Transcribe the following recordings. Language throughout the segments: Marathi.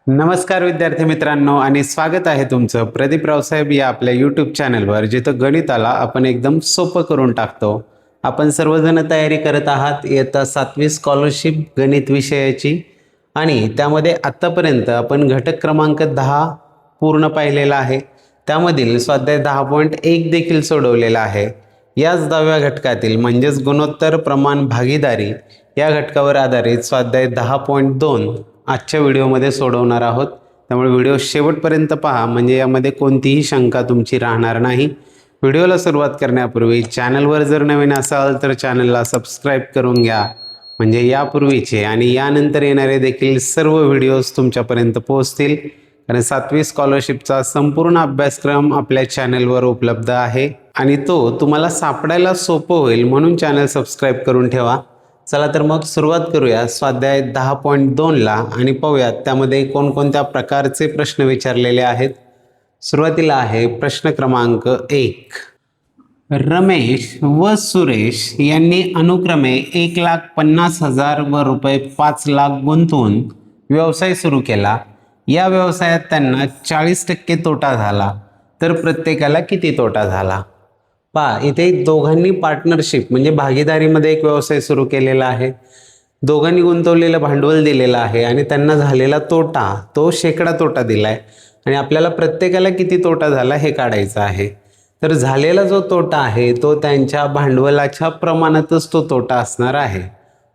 नमस्कार विद्यार्थी मित्रांनो आणि स्वागत आहे तुमचं प्रदीप रावसाहेब या आपल्या यूट्यूब चॅनलवर, जिथं गणिताला आपण एकदम सोपं करून टाकतो. आपण सर्वजण तयारी करत आहात इयत्ता 7वी स्कॉलरशिप गणित विषयाची आणि त्यामध्ये आत्तापर्यंत आपण घटक क्रमांक 10 पूर्ण पाहिलेला आहे. त्यामधील स्वाध्याय 10.1 देखील सोडवलेला आहे. याच 10व्या घटकातील म्हणजेच गुणोत्तर प्रमाण भागीदारी या घटकावर आधारित स्वाध्याय 10.2 आजच्या व्हिडिओमध्ये सोडवणार आहोत. त्यामुळे व्हिडिओ शेवटपर्यंत पहा, म्हणजे यामध्ये कोणतीही शंका तुमची राहणार नाही. व्हिडिओला सुरुवात करण्यापूर्वी चॅनलवर जर नवीन असाल तर चॅनलला सबस्क्राईब करून घ्या, म्हणजे यापूर्वीचे आणि यानंतर येणारे देखील सर्व व्हिडिओज तुमच्यापर्यंत पोहोचतील. कारण 7वी स्कॉलरशिपचा संपूर्ण अभ्यासक्रम आपल्या चॅनलवर उपलब्ध आहे आणि तो तुम्हाला सापडायला सोपं होईल, म्हणून चॅनल सबस्क्राईब करून ठेवा. चला तर मग सुरुवात करूया स्वाध्याय 10.2ला आणि पाहूयात त्यामध्ये कोणकोणत्या प्रकारचे प्रश्न विचारलेले आहेत. सुरुवातीला आहे प्रश्न क्रमांक 1. रमेश व सुरेश यांनी अनुक्रमे 1,50,000 व रुपये 5,00,000 गुंतवून व्यवसाय सुरू केला. या व्यवसायात त्यांना 40% तोटा झाला, तर प्रत्येकाला किती तोटा झाला? पहा, इथे दोघांनी पार्टनरशिप म्हणजे भागीदारीमध्ये एक व्यवसाय सुरू केलेला आहे. दोघांनी गुंतवलेलं भांडवल दिलेलं आहे आणि त्यांना झालेला तोटा तो शेकडा तोटा दिलाय आणि आपल्याला प्रत्येकाला किती तोटा झाला हे काढायचं आहे. तर झालेला जो तोटा आहे तो त्यांच्या भांडवलाच्या प्रमाणातच तो तोटा असणार आहे.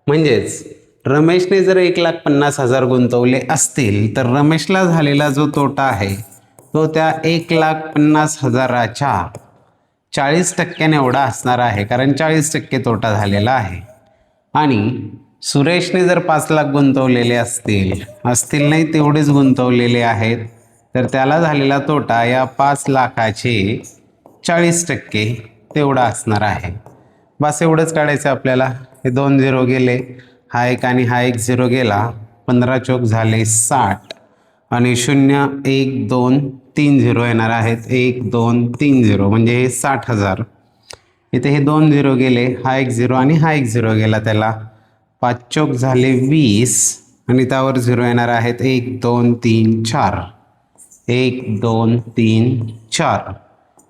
म्हणजेच रमेशने जर 1,50,000 गुंतवले असतील तर रमेशला झालेला जो तोटा आहे तो त्या 1,50,000च्या 40% एवढा असणार आहे, कारण 40% तोटा झालेला आहे. आणि सुरेशने जर 5,00,000 गुंतवलेले असतील नाही तेवढेच गुंतवलेले आहेत, तर त्याला झालेला तोटा या 5,00,000चे 40% तेवढा असणार आहे. बस एवढंच काढायचं आपल्याला. हे 2 झिरो गेले, हा एक आणि हा एक झिरो गेला, 15 चौक झाले 60 आणि 0 1 2 3 झिरो येणार आहेत. 1 2 3 झिरो म्हणजे हे 60,000. इथे हे 2 झिरो गेले, हा एक झिरो आणि हा एक झिरो गेला, त्याला 5 चौक झाले 20 आणि त्यावर झिरो येणार आहेत. 1 2 3 4 1 2 3 4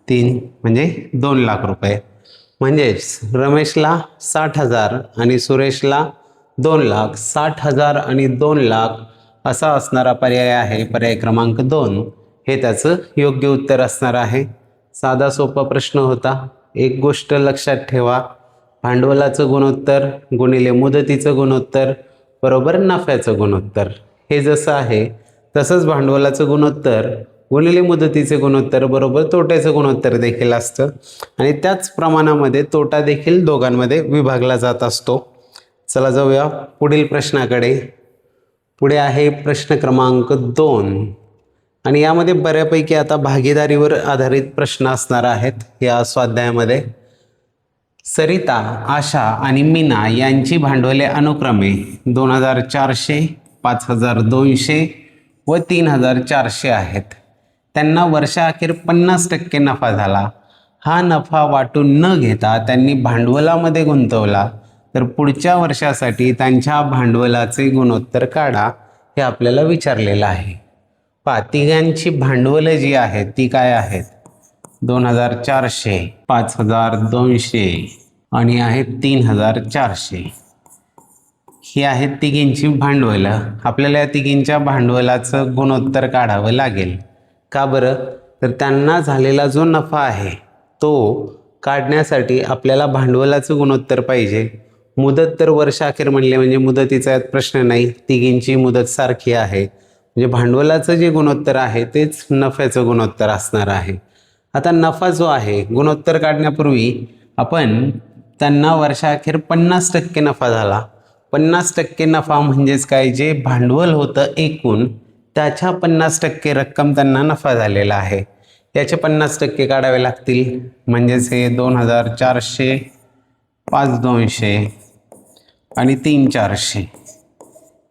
3 म्हणजे 2,00,000 रुपये. म्हणजेच रमेशला 60,000 आणि सुरेशला 2,00,000. 60,000 आणि 2,00,000 असा असणारा पर्याय आहे, पर्याय क्रमांक 2. हे त्याचं योग्य उत्तर असणार आहे. साधा सोपा प्रश्न होता. एक गोष्ट लक्षात ठेवा, भांडवलाचं गुणोत्तर गुणिले मुदतीचं गुणोत्तर बरोबर नफ्याचं गुणोत्तर. हे जसं आहे तसंच भांडवलाचं गुणोत्तर गुणिले मुदतीचे गुणोत्तर बरोबर तोट्याचं गुणोत्तर देखील असतं आणि त्याच प्रमाणामध्ये तोटा देखील दोघांमध्ये विभागला जात असतो. चला जाऊया पुढील प्रश्नाकडे. पुढे आहे प्रश्न क्रमांक 2 आणि यामध्ये बऱ्यापैकी आता भागीदारीवर आधारित प्रश्न असणार आहेत या स्वाध्यायामध्ये. सरिता, आशा आणि मीना यांची भांडवले अनुक्रमे 2,400, 5,200 व 3,400 आहेत. त्यांना वर्षाअखेर 50% नफा झाला. हा नफा वाटून न घेता त्यांनी भांडवलामध्ये गुंतवला, तर पुढच्या वर्षासाठी त्यांच्या भांडवलाचे गुणोत्तर काढा, हे आपल्याला विचारलेलं आहे. पहा, तिघांची भांडवलं जी आहेत ती काय आहेत? 2,400, 5,200 आणि आहेत 3,400. ही आहेत तिघींची भांडवलं. आपल्याला या तिघींच्या भांडवलाचं गुणोत्तर काढावं लागेल. का बरं? तर त्यांना झालेला जो नफा आहे तो काढण्यासाठी आपल्याला भांडवलाचं गुणोत्तर पाहिजे. मुदत तर वर्षाअखेर म्हणले म्हणजे मुदतीचा यात प्रश्न नाही, तिघींची मुदत सारखी आहे. म्हणजे भांडवलाचं जे गुणोत्तर आहे तेच नफ्याचं गुणोत्तर असणार आहे. आता नफा जो आहे, गुणोत्तर काढण्यापूर्वी आपण त्यांना वर्षाअखेर 50% नफा झाला. 50% नफा म्हणजेच काय? जे भांडवल होतं एकूण त्याच्या 50% रक्कम त्यांना नफा झालेला आहे. याचे 50% काढावे लागतील. म्हणजेच हे 2,400, 5,200 आणि 3,400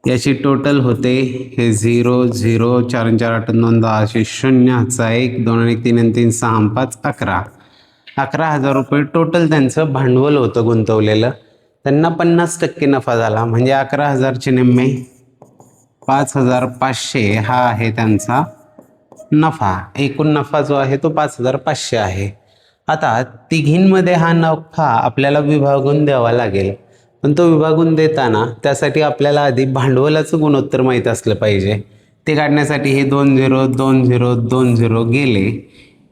याची टोटल होते हे 0 0 4 4 8 9 10 0 1 2 1 3 3 6 5 11. 11,000 रुपये टोटल त्यांचं भांडवल होतं गुंतवलेलं. त्यांना 50% नफा झाला म्हणजे 11,000चे निम्मे 5,500 हा आहे त्यांचा नफा. एकूण नफा जो आहे तो 5,500 आहे. आता तिघींमध्ये हा नफा आपल्याला विभागून द्यावा लागेल, पण तो विभागून देताना त्यासाठी आपल्याला आधी भांडवलाचं गुणोत्तर माहीत असलं पाहिजे. ते काढण्यासाठी हे 2 0 2 0 2 0 गेले.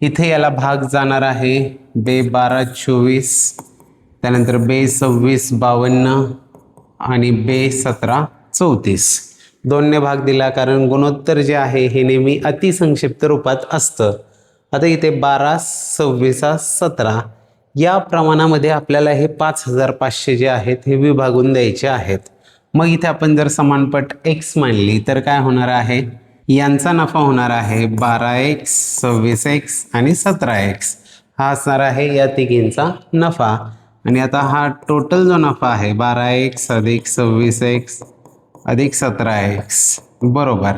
इथे याला भाग जाणार आहे बे 12 24, त्यानंतर बे 26 52 आणि बे 17 34. 2ने भाग दिला कारण गुणोत्तर जे आहे हे नेहमी अतिसंक्षिप्त रूपात असतं. आता इथे 12 26 17 या प्रमाणामध्ये आपल्याला हे 5,500 जे आहेत हे विभागून द्यायचे आहेत. मग इथे आपण जर समानपट x मानली तर काय होणार आहे, यांचा नफा होणार आहे 12x 26x आणि 17x. हा असणार आहे या तिघींचा नफा. आणि आता हा टोटल जो नफा आहे 12x अधिक 26x अधिक 17x बरोबर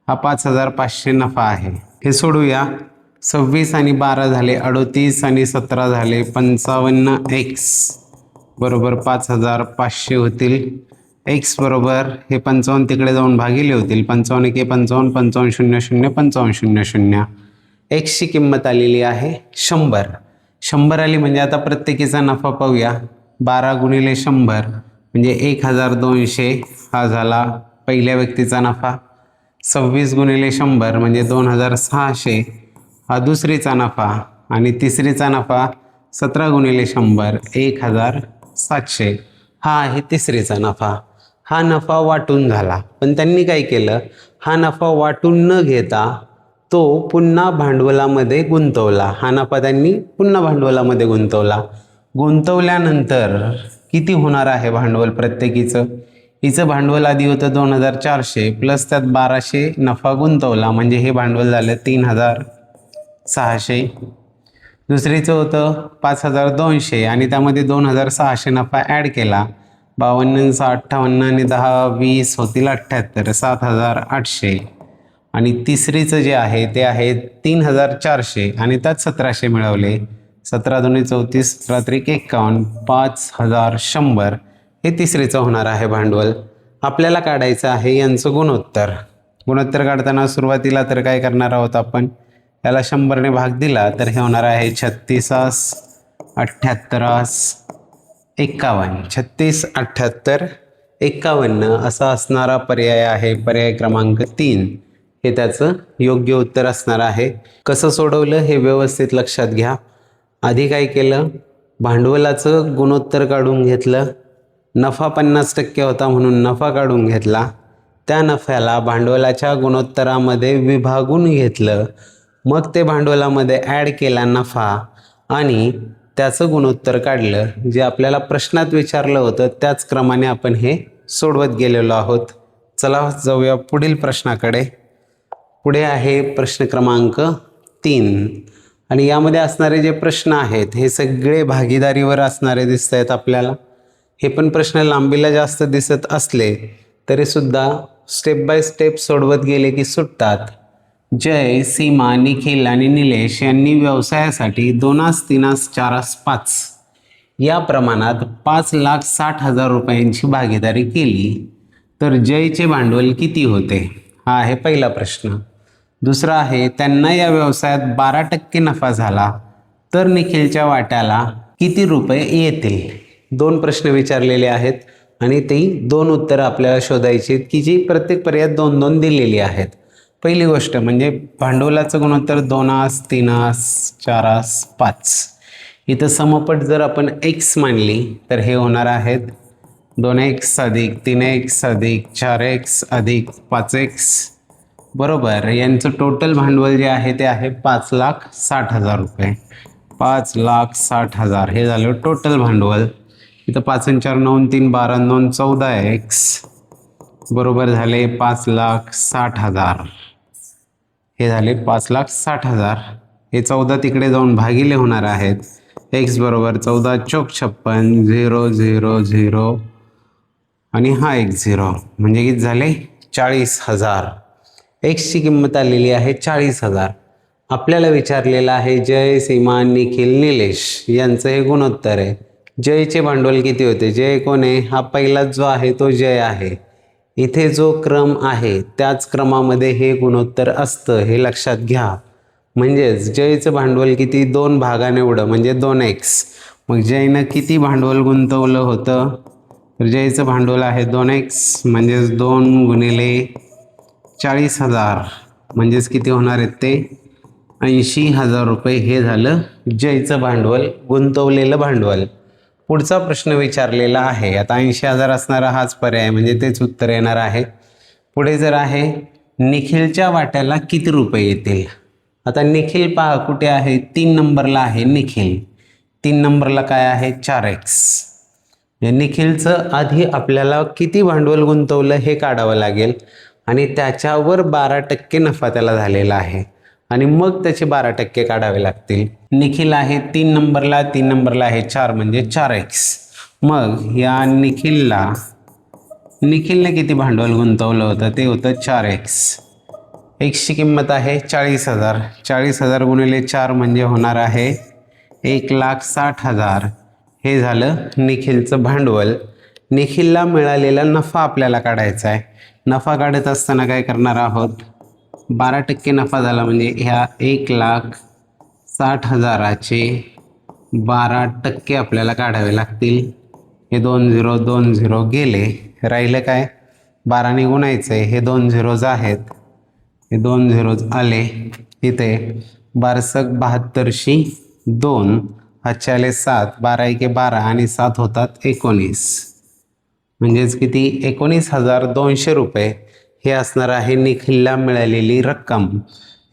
हा 5,500 नफा आहे. हे सोडूया. 26 आणि 12 झाले 38 आणि 17 झाले 55x बरोबर 5,500 होतील. x बरोबर हे 55 तिकडे जाऊन भागिले होतील. 55 1 55 55 0 0 55 0 0. x ची किंमत आलेली आहे 100. 100 आली म्हणजे आता प्रत्येकीचा नफा पाहूया. 12 गुणिले 100 म्हणजे 1,200 हा झाला पहिल्या व्यक्तीचा नफा. 26 गुणिले 100 म्हणजे 2,600 हा दुसरीचा नफा. आणि तिसरीचा नफा 17 गुणिले 100 1,700 हा आहे तिसरीचा नफा. हा नफा वाटून झाला, पण त्यांनी काय केलं, हा नफा वाटून न घेता तो पुन्हा भांडवलामध्ये गुंतवला. हा नफा त्यांनी पुन्हा भांडवलामध्ये गुंतवला. गुंतवल्यानंतर किती होणार आहे भांडवल प्रत्येकीचं, हिचं भांडवल आधी होतं 2,400 प्लस त्यात 1200 नफा गुंतवला म्हणजे हे भांडवल झालं 3,600. दुसरीचं होतं 5,200 आणि त्यामध्ये 2,600 नफा ॲड केला. 52 58 आणि 10 20 होतील 78 7,800. आणि तिसरीचं जे आहे ते आहे 3,400 आणि त्यात 1,700 मिळवले. 17 2 34 17 51 5,100 हे तिसरीचं होणार आहे भांडवल. आपल्याला काढायचं आहे यांचं गुणोत्तर. गुणोत्तर काढताना सुरुवातीला तर काय करणार आहोत आपण, याला 100ने भाग दिला तर हे होणार आहे 36 78 51. 36 78 51 असा असणारा पर्याय आहे पर्याय क्रमांक 3. हे त्याचं योग्य उत्तर असणार आहे. कसं सोडवलं हे व्यवस्थित लक्षात घ्या. आधी काय केलं, भांडवलाचं गुणोत्तर काढून घेतलं. नफा 50% होता म्हणून नफा काढून घेतला. त्या नफ्याला भांडवलाच्या गुणोत्तरामध्ये विभागून घेतलं. मग ते भांडवलामध्ये ॲड केला नफा आणि त्याचं गुणोत्तर काढलं. जे आपल्याला प्रश्नात विचारलं होतं त्याच क्रमाने आपण हे सोडवत गेलेलो आहोत. चला जाऊया पुढील प्रश्नाकडे. पुढे आहे प्रश्न क्रमांक 3 आणि यामध्ये असणारे जे प्रश्न आहेत हे सगळे भागीदारीवर असणारे दिसत आहेत आपल्याला. हे पण प्रश्न लांबीला जास्त दिसत असले तरीसुद्धा स्टेप बाय स्टेप सोडवत गेले की सुटतात. जय, सीमा, निखिल आणि निलेश यांनी व्यवसायासाठी 2 3 4 5 या प्रमाणात 5,60,000 रुपयांची भागीदारी केली तर जयचे भांडवल किती होते, हा आहे पहिला प्रश्न. दुसरा आहे त्यांना या व्यवसायात 12% नफा झाला तर निखिलच्या वाट्याला किती रुपये येतील. 2 प्रश्न विचारलेले आहेत आणि ती 2 उत्तरं आपल्याला शोधायची की जी प्रत्येक पर्यायात 2-2 दिलेली आहेत. पहिली गोष्ट म्हणजे भांडवलाचं गुणोत्तर 2 3 4 5. इथं समपट जर आपण x मानली तर हे होणार आहेत 2x अधिक 3x अधिक 4x अधिक 5x बरोबर. यांचं टोटल भांडवल जे आहे ते आहे 5,60,000 रुपये. 5,60,000 हे झालं टोटल भांडवल. इथं 5 आणि 4 9 3 12 9 14x बरोबर झाले 5,60,000. हे झाले 5,60,000. हे 14 तिकडे जाऊन भागिले होणार आहेत. x बरोबर 14 चौक 56 0 0 0 आणि हा 1 0 म्हणजे किती झाले 40,000. x ची किंमत आलेली आहे 40,000. आपल्याला विचारलेलं आहे जय, सीमा, निखिल, निलेश यांचं हे गुणोत्तर आहे. जयचे भांडवल किती होते, जय कोण आहे, हा पहिलाच जो आहे तो जय आहे. इथे जो क्रम आहे त्याच क्रमामध्ये हे गुणोत्तर असतं हे लक्षात घ्या. म्हणजेच जयचं भांडवल किती, 2 भागाने एवढं म्हणजे 2x. मग जयनं किती भांडवल गुंतवलं होतं, तर जयचं भांडवल आहे 2x म्हणजेच 2 गुणिले 40,000 म्हणजेच किती होणार आहेत ते 80,000 रुपये. हे झालं जयचं भांडवल, गुंतवलेलं भांडवल. पुढचा प्रश्न विचारलेला आहे. आता 80,000 असणारा हाच पर्याय म्हणजे तेच उत्तर येणार आहे. पुढे जर आहे निखिलच्या वाट्याला किती रुपये येतील. आता निखिल पहा कुठे आहे, 3 नंबरला आहे निखिल. 3 नंबरला काय आहे 4x. निखिलचं आधी आपल्याला किती भांडवल गुंतवलं हे काढावं लागेल आणि त्याच्यावर 12% नफा त्याला झालेला आहे आणि मग त्याचे 12% काढावे लागतील. निखिल आहे 3 नंबरला, 3 नंबरला आहे 4 म्हणजे 4x. मग या निखिलने किती भांडवल गुंतवलं होतं ते होतं 4x. एक्सची किंमत आहे 40,000. 40,000 गुणिले 4 म्हणजे होणार आहे 1,60,000. हे झालं निखिलचं भांडवल. निखिलला मिळालेला नफा आपल्याला काढायचा आहे. नफा काढत असताना काय करणार आहोत, 12% नफा झाला म्हणजे ह्या 1,60,000चे 12% आपल्याला काढावे लागतील. हे 2 0 गेले, राहिलं काय 12ने गुणायचं आहे. हे 2 झिरोज आहेत, हे 2 झिरोज आले. इथे 12 2 हातचे आले 7, 12 एके 12 आणि 7 होतात 19. म्हणजेच किती 19,200 रुपये हे असणार आहे निखिलला मिळालेली रक्कम.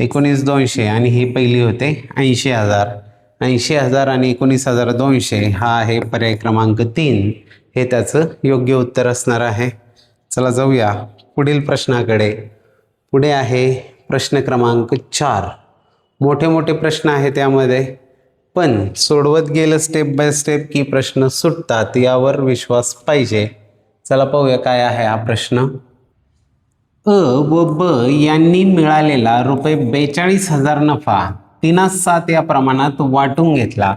19,200 आणि ही पहिली होते 80,000. 80,000 आणि 19,200 हा आहे पर्याय क्रमांक 3. हे त्याचं योग्य उत्तर असणार आहे. चला जाऊया पुढील प्रश्नाकडे. पुढे आहे प्रश्न क्रमांक 4. मोठे मोठे प्रश्न आहे त्यामध्ये, पण सोडवत गेलं स्टेप बाय स्टेप की प्रश्न सुटतात यावर विश्वास पाहिजे. चला पाहूया काय आहे हा प्रश्न. अ व ब यांनी मिळालेला रुपये 42,000 नफा 3/7 या प्रमाणात वाटून घेतला.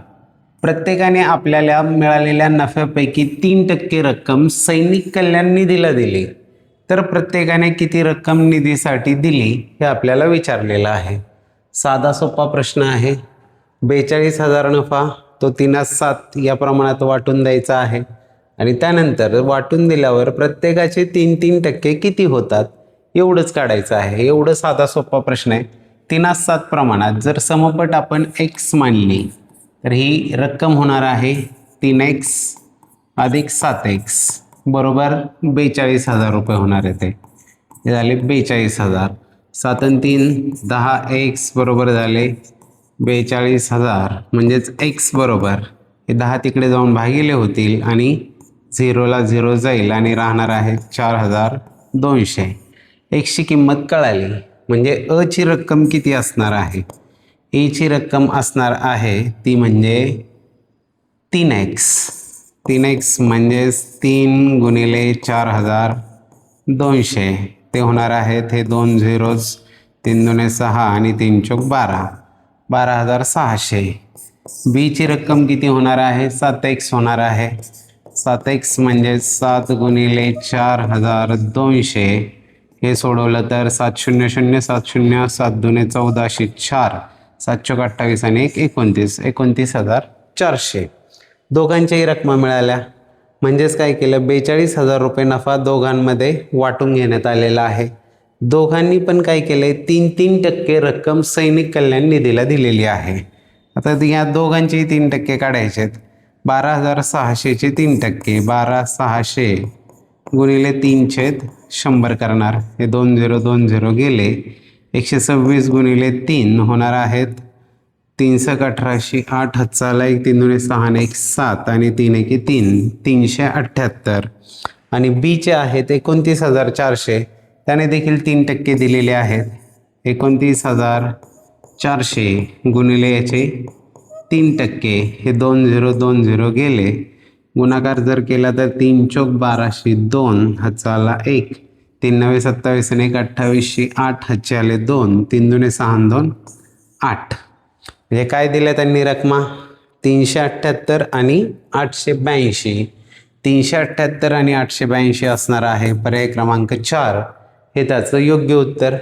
प्रत्येकाने आपल्याला मिळालेल्या नफ्यापैकी 3% रक्कम सैनिक कल्याण निधीला दिली. तर प्रत्येकाने किती रक्कम निधीसाठी दिली हे आपल्याला विचारलेलं आहे. साधा सोपा प्रश्न आहे. 42,000 नफा तो 3/7 या प्रमाणात वाटून द्यायचा आहे आणि त्यानंतर वाटून दिल्यावर प्रत्येकाचे 3% किती होतात एवढंच काढायचं आहे. एवढं साधा सोपा प्रश्न आहे. 3/7 प्रमाणात जर समपट आपण x मानली तर ही रक्कम होणार आहे 3x अधिक 7x बरोबर 42,000 रुपये होणार आहे. ते झाले 42,000. 7 आणि 3 10x बरोबर झाले 42,000. म्हणजेच x बरोबर हे 10 तिकडे जाऊन भागिले होतील आणि 0ला 0 जाईल आणि राहणार आहे 4,200. एक्सची किंमत कळाली म्हणजे अची रक्कम किती असणार आहे. एची रक्कम असणार आहे ती म्हणजे 3x. 3x म्हणजेच 3 गुणिले 4,200 ते होणार आहेत हे 2 झिरोज 3 दुणे 6 आणि 3 चौक 12 12,600. बीची रक्कम किती होणार आहे 7x होणार आहे. 7x म्हणजे 7 गुणिले 4,200. हे सोडवलं तर 7 0 0 7 0 7 दुणे 14 4 7 चौक 28 आणि 1 29 29,400. दोघांच्याही रकमा मिळाल्या. म्हणजेच काय केलं 42,000 रुपये नफा दोघांमध्ये वाटून घेण्यात आलेला आहे. दोघांनी पण काय केलंय 3% रक्कम सैनिक कल्याण निधीला दिलेली आहे. आता या दोघांचेही 3% काढायचे आहेत. 12,600चे 3% 12,600 गुणिले 3/100 करणार. हे 2 0 2 0 गेले. 126 गुणिले 3 होणार आहेत 3 × 18 8 हातचा आला 1 3 दुणे 6 आणि 1 7 आणि 3 1 3 378. आणि बीचे आहेत 29,400. त्याने देखील 3% दिलेले आहेत. 29,400 गुणिले याचे 3% हे 2 0 2 0 गेले. गुणाकार जर केला तर 3 चौक 12 2 हातचा आला 1 3 9 27 आणि 1 28 8 हातचे आले 2 3 दुणे 6 आणि 2 8. म्हणजे काय दिलं त्यांनी रकमा 378 आणि 882. 378 आणि 882 असणार आहे पर्याय क्रमांक 4 हे त्याचं योग्य उत्तर.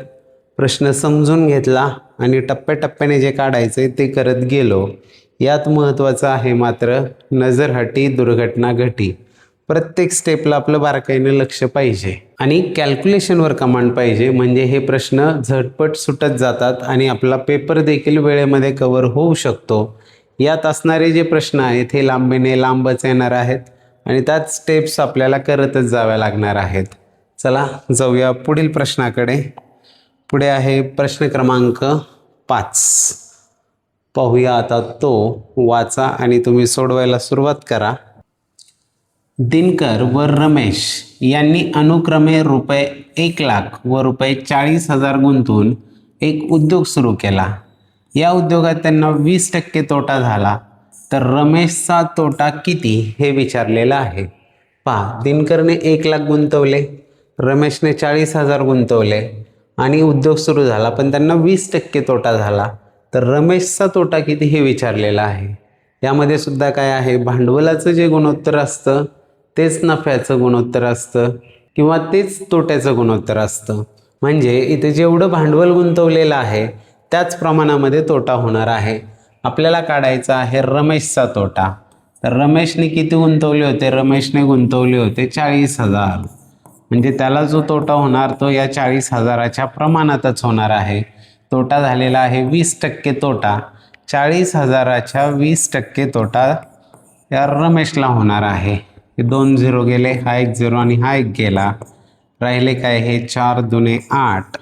प्रश्न समजून घेतला आणि टप्प्याटप्प्याने जे काढायचे ते करत गेलो. यात महत्त्वाचं आहे मात्र नजरहटी दुर्घटना घटी. प्रत्येक स्टेपला आपलं बारकाईनं लक्ष पाहिजे आणि कॅल्क्युलेशनवर कमांड पाहिजे, म्हणजे हे प्रश्न झटपट सुटत जातात आणि आपला पेपर देखील वेळेमध्ये कव्हर होऊ शकतो. यात असणारे जे प्रश्न आहेत हे लांबीने लांबच येणार आहेत आणि त्यात स्टेप्स आपल्याला करतच जाव्या लागणार आहेत. चला जाऊया पुढील प्रश्नाकडे. पुढे आहे प्रश्न क्रमांक 5. पाहूया आता तो. वाचा आणि तुम्ही सोडवायला सुरुवात करा. दिनकर व रमेश यांनी अनुक्रमे रुपये 1,00,000 व रुपये 40,000 गुंतवून एक उद्योग सुरू केला. या उद्योगात त्यांना 20% तोटा झाला, तर रमेशचा तोटा किती हे विचारलेलं आहे. पहा, दिनकरने 1,00,000 गुंतवले, रमेशने 40,000 गुंतवले आणि उद्योग सुरू झाला, पण त्यांना 20% तोटा झाला, तर रमेशचा तोटा किती हे विचारलेलं आहे. यामध्ये सुद्धा काय आहे, भांडवलाचं जे गुणोत्तर असतं तेच नफ्याचं गुणोत्तर असतं किंवा तेच तोट्याचं गुणोत्तर असतं. म्हणजे इथे जेवढं भांडवल गुंतवलेलं आहे त्याच प्रमाणामध्ये तोटा होणार आहे. आपल्याला काढायचा आहे रमेशचा तोटा. तर रमेशने किती गुंतवले होते, रमेशने गुंतवले होते 40,000, म्हणजे त्याला जो तोटा होणार तो या 40,000च्या प्रमाणातच होणार आहे. तोटा झालेला आहे 20% तोटा. 40,000च्या 20% तोटा या रमेशला होणार आहे. हे 2 0 गेले, हा 1 0 आणि हा 1 गेला. राहिले काय, हे 4 दुने 8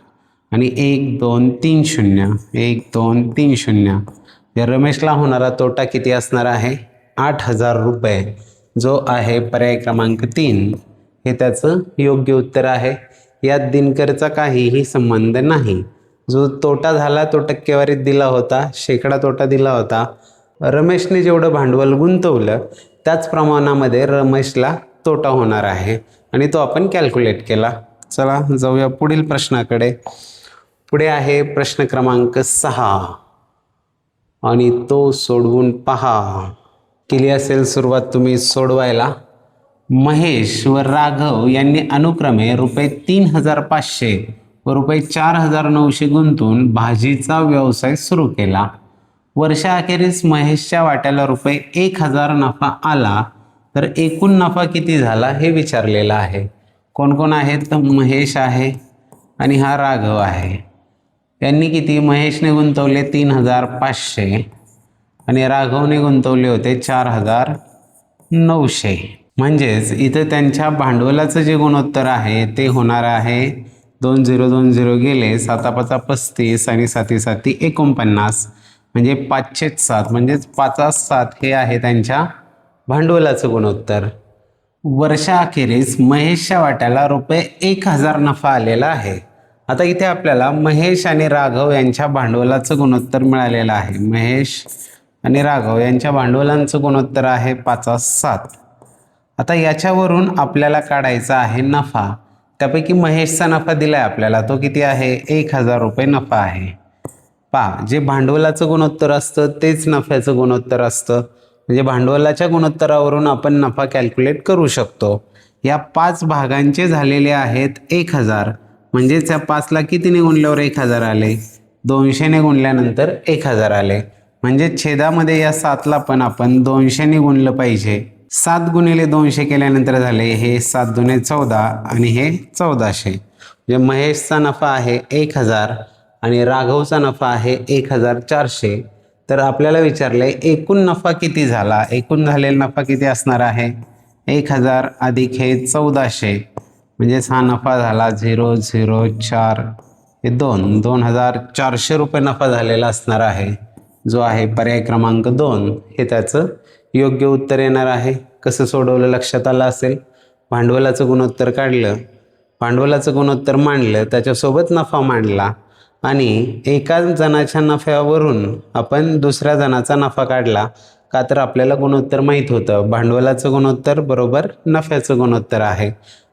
आणि 1 2 3 0, 1 2 3 0. या रमेशला होणारा तोटा किती असणार आहे, 8,000 रुपये, जो आहे पर्याय क्रमांक 3 हे त्याचं योग्य उत्तर आहे. यात दिनकरचा काहीही संबंध नाही. जो तोटा झाला तो टक्केवारीत दिला होता, शेकडा तोटा दिला होता. रमेशने जेवढं भांडवल गुंतवलं त्याच प्रमाणामध्ये रमेशला तोटा होणार आहे आणि तो आपण कॅल्क्युलेट केला. चला जाऊया पुढील प्रश्नाकडे. पुढे आहे प्रश्न क्रमांक 6 आणि तो सोडवून पहा. केली असेल सुरुवात तुम्ही सोडवायला. महेश व राघव यांनी अनुक्रमे रुपये 3,500 व रुपये 4,900 गुंतवून भाजीचा व्यवसाय सुरू केला. वर्षाअखेरीस महेशच्या वाट्याला रुपये 1,000 नफा आला, तर एकूण नफा किती झाला हे विचारलेलं आहे. कोण कोण आहेत, तर महेश आहे आणि हा राघव आहे. यांनी किती, महेशने गुंतवले 3,500 आणि राघवने गुंतवले होते 4,900. म्हणजेच इथं त्यांच्या भांडवलाचं जे गुणोत्तर आहे ते होणार आहे 2 0 2 0 गेले, 7 5 35 आणि 7 7 49, म्हणजे 5/7, म्हणजेच 5/7 हे आहे त्यांच्या भांडवलाचं गुणोत्तर. वर्षाअखेरीस महेशच्या वाट्याला रुपये 1,000 नफा आलेला आहे. आता इथे आपल्याला महेश आणि राघव यांच्या भांडवलाचं गुणोत्तर मिळालेलं आहे. महेश आणि राघव यांच्या भांडवलांचं गुणोत्तर आहे 5/7. आता याच्यावरून आपल्याला काढायचा आहे नफा. त्यापैकी महेशचा नफा दिलाय आपल्याला, तो किती आहे, 1,000 रुपये नफा आहे. पहा, जे भांडवलाचं गुणोत्तर असतं तेच नफ्याचं गुणोत्तर असतं, म्हणजे भांडवलाच्या गुणोत्तरावरून आपण नफा कॅल्क्युलेट करू शकतो. या 5 भागांचे झालेले आहेत 1,000, म्हणजेच या 5ला कितीने गुणल्यावर 1,000 आले, 200ने गुणल्यानंतर 1,000 आले. म्हणजे छेदामध्ये या 7ला पण आपण 200ने गुणलं पाहिजे. 7 गुणिले 200 केल्यानंतर झाले हे 7 दुने 14 आणि हे 1400. म्हणजे महेशचा नफा आहे 1,000 आणि राघवचा नफा आहे 1,400. तर आपल्याला विचारलंय एकूण नफा किती झाला. एकूण झालेला नफा किती असणार आहे, 1,000 अधिक हे 1400, म्हणजेच हा नफा झाला 004 हे 2,400 रुपये नफा झालेला असणार आहे, जो आहे पर्याय क्रमांक 2 हे त्याचं योग्य उत्तर येणार आहे. कसं सोडवलं लक्षात आलं असेल. भांडवलाचं गुणोत्तर काढलं, भांडवलाचं गुणोत्तर मांडलं, त्याच्यासोबत नफा मांडला आणि एका जणाच्या नफ्यावरून आपण दुसऱ्या जणाचा नफा काढला. का तर आपल्याला गुणोत्तर माहीत होतं, भांडवलाचं गुणोत्तर बरोबर नफ्याचं गुणोत्तर आहे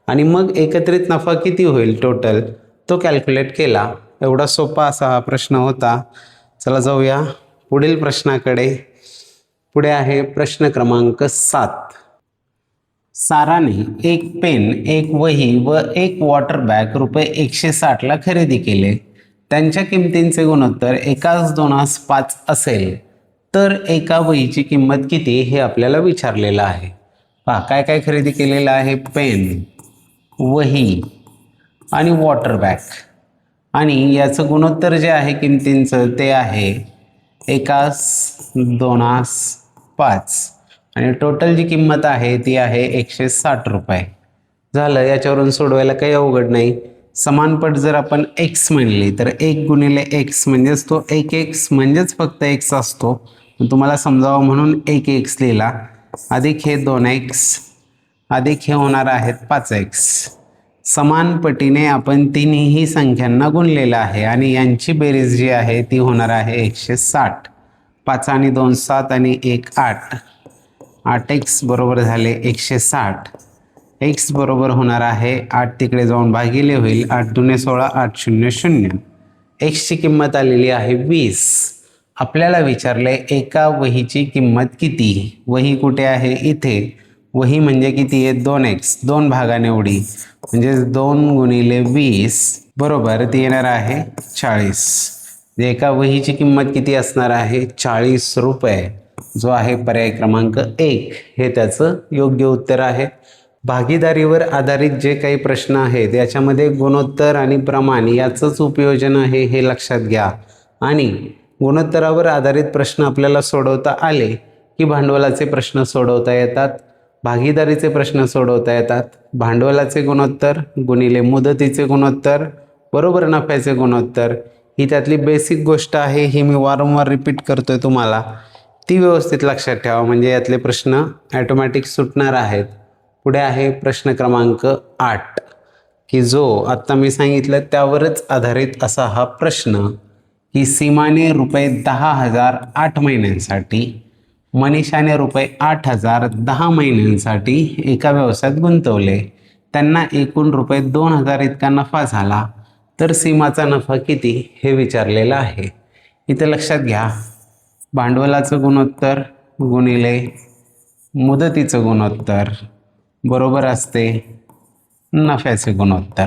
आणि मग एकत्रित नफा किती होईल टोटल तो कॅल्क्युलेट केला. एवढा सोपा असा हा प्रश्न होता. चला जाऊया पुढील प्रश्नाकडे. पुढे आहे प्रश्न क्रमांक 7. साराने एक पेन, एक वही व एक वॉटर बॅग रुपये 160ला खरेदी केले. त्यांच्या किमतींचे गुणोत्तर 1:2:5 असेल तर एका वहीची किंमत किती हे आपल्याला विचारलेलं आहे. पहा काय काय खरेदी केलेलं आहे. पेन, वही आणि वॉटर बॅग, आणि याचं गुणोत्तर जे आहे किमतींचं ते आहे 1:2:5 आणि टोटल जी किंमत आहे ती आहे 160 रुपये. झालं. याच्यावरून सोडवायला काही अवघड नाही. समानपट जर आपण x म्हणली तर 1 गुणिले x म्हणजेच तो 1x म्हणजेच फक्त x असतो. तुम्हाला समजावं म्हणून 1x लिहिला, अधिक हे 2x, अधिक हे होणार आहेत 5x. समान पटीने आपण तिन्ही संख्यांना गुणलेलं आहे आणि यांची बेरीज जी आहे ती होणार आहे 160. 5 आणि 2 7 आणि 1 8. 8x बरोबर झाले 160. x बरोबर होणार आहे 8 तिकडे जाऊन भागिले होईल. 8 दुने 16, 8 0 0. x ची किंमत आलेली आहे 20. आपल्याला विचारले एका वहीची किंमत किती. वही कुठे आहे? इथे. वही म्हणजे किती आहे? 2x. 2 भागाने उडी म्हणजे 2 गुणिले 20 बरोबर ती येणार आहे 40. एका वहीची किंमत किती असणार आहे? 40 रुपये, जो आहे पर्याय क्रमांक 1 हे त्याचं योग्य उत्तर आहे. भागीदारीवर आधारित जे काही प्रश्न आहेत याच्यामध्ये गुणोत्तर आणि प्रमाण याचंच उपयोजन आहे हे लक्षात घ्या. आणि गुणोत्तरावर आधारित प्रश्न आपल्याला सोडवता आले की भांडवलाचे प्रश्न सोडवता येतात, भागीदारीचे प्रश्न सोडवता येतात. भांडवलाचे गुणोत्तर गुणिले मुदतीचे गुणोत्तर बरोबर नफ्याचे गुणोत्तर ही त्यातली बेसिक गोष्ट आहे. ही मी वारंवार रिपीट करतोय तुम्हाला, ती व्यवस्थित लक्षात ठेवा म्हणजे यातले प्रश्न ॲटोमॅटिक सुटणार आहेत. पुढे आहे प्रश्न क्रमांक 8 की जो आत्ता मी सांगितलं त्यावरच आधारित असा हा प्रश्न की सीमाने रुपये 10,000 8 महिन्यांसाठी, मनीषाने रुपये 8,000 10 महिन्यांसाठी एका व्यवसायात गुंतवले. त्यांना एकूण रुपये 2,000 इतका नफा झाला तर सीमाचा नफा किती हे विचारलेलं आहे. इथे लक्षात घ्या, भांडवलाचं गुणोत्तर गुणिले मुदतीचं गुणोत्तर बरोबर असते नफ्याचे गुणोत्तर.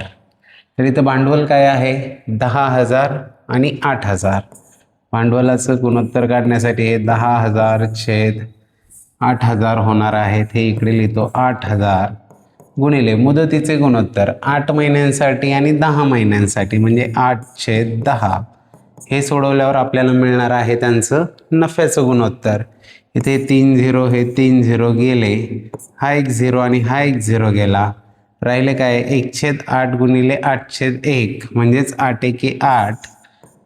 तर इथं भांडवल काय आहे? 10,000 आणि 8,000. भांडवलाचं गुणोत्तर काढण्यासाठी हे 10,000 छेद 8,000 होणार आहेत. हे इकडे लिहितो 8,000 गुणिले मुदतीचे गुणोत्तर 8 महिन्यांसाठी आणि 10 महिन्यांसाठी म्हणजे 8/10. हे सोडवल्यावर आपल्याला मिळणार आहे त्यांचं नफ्याचं गुणोत्तर. इथे 3 0 हे 3 0 गेले, हा एक 0 आणि हा एक 0 गेला. राहिले काय? 1/8 गुणिले 8/1 म्हणजेच 8 एके 8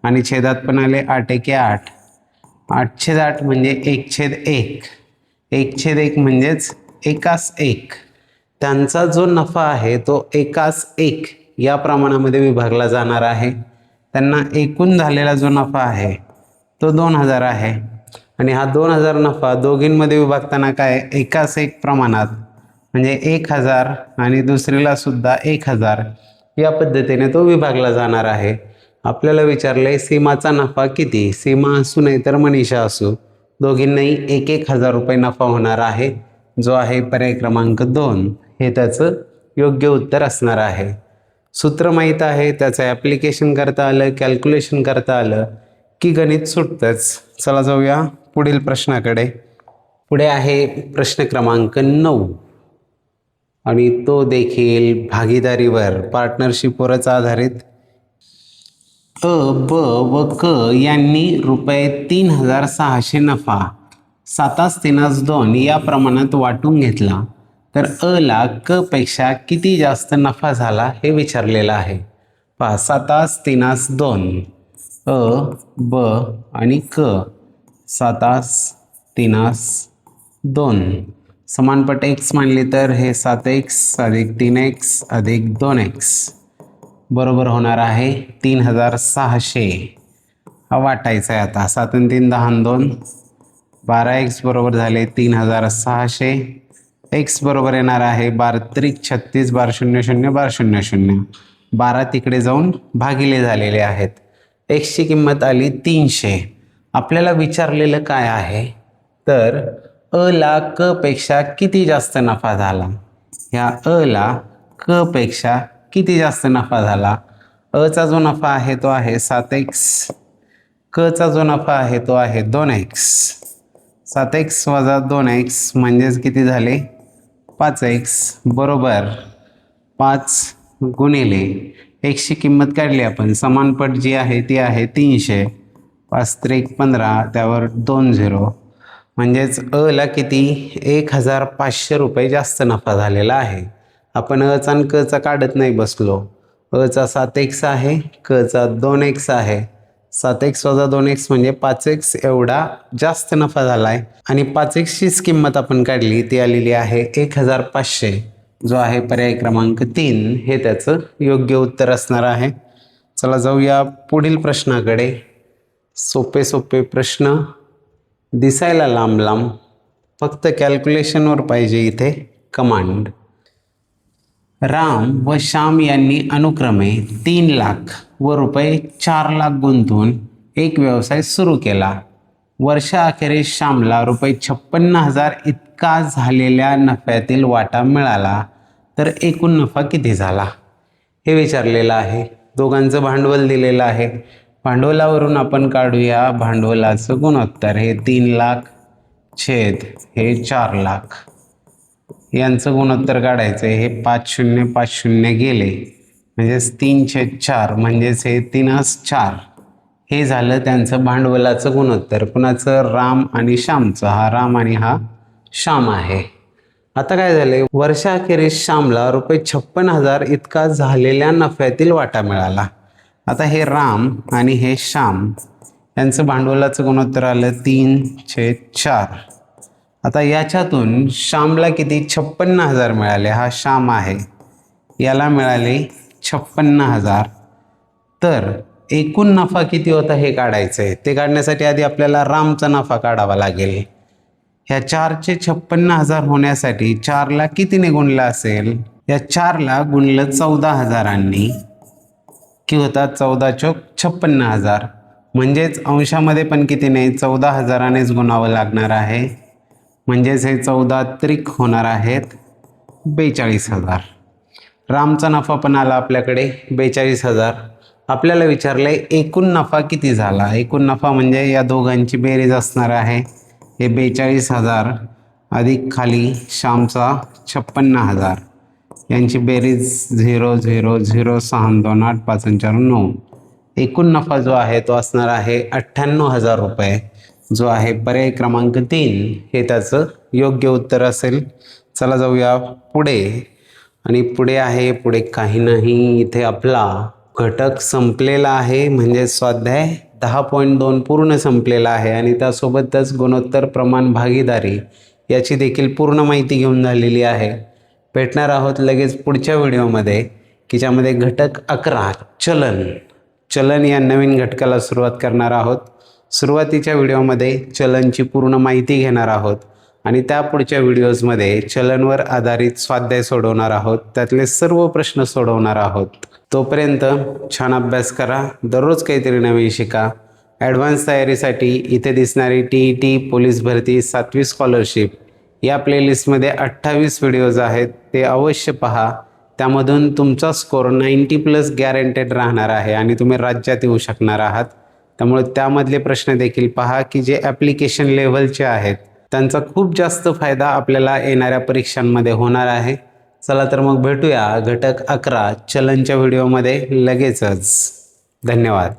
आणि छेदात पण आले 8 एके 8. 8/8 म्हणजे 1/1. 1/1 म्हणजेच एकास 1. त्यांचा जो नफा आहे तो एकास 1 या प्रमाणामध्ये विभागला जाणार आहे. त्यांना एकूण झालेला जो नफा आहे तो 2,000 आहे आणि हा 2,000 नफा दोघींमध्ये विभागताना काय एकास 1 प्रमाणात म्हणजे 1,000 आणि दुसरीला सुद्धा 1,000 या पद्धतीने तो विभागला जाणार आहे. आपल्याला विचारले सीमाचा नफा किती. सीमा असू नाही तर मनीषा असू, दोघींनाही 1,000 रुपये नफा होणार आहे, जो आहे पर्याय क्रमांक 2 हे त्याचं योग्य उत्तर असणार आहे. सूत्र माहीत आहे, त्याचं ॲप्लिकेशन करता आलं, कॅल्क्युलेशन करता आलं की गणित सुटतंच. चला जाऊया पुढील प्रश्नाकडे. पुढे आहे प्रश्न क्रमांक 9 आणि तो देखील भागीदारीवर पार्टनरशिपवरच आधारित. अ, ब व क यांनी रुपये 3,600 नफा 7/2 या प्रमाणात वाटून घेतला तर अ ला क पेक्षा किती जास्त नफा झाला हे विचारलेलं आहे. पहा 7/2 अ, ब आणि क 7/2 समानपट x मानले तर हे 7x अधिक 3x अधिक 2x बरोबर होणार आहे 3,600. हा वाटायचा आहे आता. 7 आणि 3 10 आणि 2 12x बरोबर झाले 3,600. x बरोबर येणार आहे 12×36 12×00 12×00. 12 तिकडे जाऊन भागिले झालेले आहेत. x ची किंमत आली 300. आपल्याला विचारलेलं काय आहे तर अ ला क पेक्षा किती जास्त नफा झाला. ह्या अला क पेक्षा किती जास्त नफा झाला? अचा जो नफा आहे तो आहे 7x, कचा जो नफा आहे तो आहे 2x. 7x वजा 2x म्हणजेच किती झाले? 5x बरोबर 5 गुणिले एक्सची किंमत काढली आपण, समानपट जी आहे ती आहे 300. 5 त्रिक 15, त्यावर 2 झिरो, म्हणजेच अला किती? 1500 रुपये जास्त नफा झालेला आहे. आपण अचा आणि कचा काढत नाही बसलो. अचा 7x आहे, कचा 2x आहे. 7x वजा 2x म्हणजे 5x एवढा जास्त नफा झाला आहे. आणि 5xचीच किंमत आपण काढली, ती आलेली आहे 1500, जो आहे पर्याय क्रमांक 3 हे त्याचं योग्य उत्तर असणार आहे. चला जाऊया पुढील प्रश्नाकडे. सोपे सोपे प्रश्न, दिसायला लांब लांब, फक्त कॅल्क्युलेशनवर पाहिजे इथे कमांड. राम व श्याम यांनी अनुक्रमे 3 लाख व रुपये 4 लाख गुंतवून एक व्यवसाय सुरू केला. वर्षाअखेरीस श्यामला रुपये 56,000 इतका झालेल्या नफ्यातील वाटा मिळाला, तर एकूण नफा किती झाला? हे विचारलेलं आहे. दोघांचं भांडवल दिलेलं आहे. भांडवलावरून आपण काढूया भांडवलाचं गुणोत्तर. हे 3 लाख छेद हे 4 लाख, यांचं गुणोत्तर काढायचं. हे 5 शून्य गेले, म्हणजेच 3/4, म्हणजेच हे 3×4. हे झालं त्यांचं भांडवलाचं गुणोत्तर. कुणाचं? राम आणि श्यामचं. हा राम आणि हा श्याम आहे. आता काय झाले? वर्षाअखेरीस श्यामला रुपये 56,000 इतका झालेल्या नफ्यातील वाटा मिळाला. आता हे राम आणि हे श्याम यांचं भांडवलाचं गुणोत्तर आलं 3/4. आता याच्यातून श्यामला किती? 56,000 मिळाले. हा श्याम आहे, याला मिळाले 56,000. तर एकूण नफा किती होता हे काढायचं आहे. ते काढण्यासाठी आधी आपल्याला रामचा नफा काढावा लागेल. ह्या 4चे 56,000 होण्यासाठी 4ला कितीने गुणलं असेल? या 4ला गुणलं 14,000नी, की होतात 14×4 56,000. म्हणजेच अंशामध्ये पण कितीने? 14,000नेच गुणावं लागणार आहे. म्हणजेच हे 14 त्रिक होणार आहेत 42,000. रामचा नफा पण आला आपल्याकडे 42,000. आपल्याला विचारलं आहे एकूण नफा किती झाला. एकूण नफा म्हणजे या दोघांची बेरीज असणार आहे. हे 42,000 अधिक खाली श्यामचा 56,000, यांची बेरीज 0 0 0 6 2 8 5 4 9. एकूण नफा जो आहे तो असणार आहे 98,000 रुपये, जो आहे पर्याय क्रमांक 3 हे त्याचं योग्य उत्तर असेल. चला जाऊया पुढे. आणि पुढे आहे, पुढे काही नाही, इथे आपला घटक संपलेला आहे. म्हणजे स्वाध्याय 10.2 पूर्ण संपलेला आहे. आणि त्यासोबतच गुणोत्तर, प्रमाण, भागीदारी याची देखील पूर्ण माहिती घेऊन झालेली आहे. भेटणार आहोत लगेच पुढच्या व्हिडिओमध्ये, की ज्यामध्ये घटक 11 चलन या नवीन घटकाला सुरुवात करणार आहोत. सुरुवातीच्या व्हिडिओमध्ये चलनची पूर्ण माहिती घेणार आहोत आणि त्या पुढच्या व्हिडिओजमध्ये चलनवर आधारित स्वाध्याय सोडवणार आहोत. त्यातले सर्व प्रश्न सोडवणार आहोत. तोपर्यंत छान अभ्यास करा, दररोज काहीतरी नवीन शिका. ॲडव्हान्स तयारीसाठी इथे दिसणारी TET पोलीस भरती 7वी स्कॉलरशिप या प्लेलिस्टमध्ये 28 व्हिडिओज आहेत, ते अवश्य पहा. त्यामधून तुमचा स्कोअर 90+ गॅरंटेड राहणार आहे आणि तुम्ही राज्यात येऊ शकणार आहात. त्यामुळे त्यामधले प्रश्न देखील पहा, की जे ॲप्लिकेशन लेव्हलचे आहेत. त्यांचा खूप जास्त फायदा आपल्याला येणाऱ्या परीक्षांमध्ये होणार आहे. चला तर मग भेटूया घटक 11 चलनच्या व्हिडिओमध्ये लगेचच. धन्यवाद.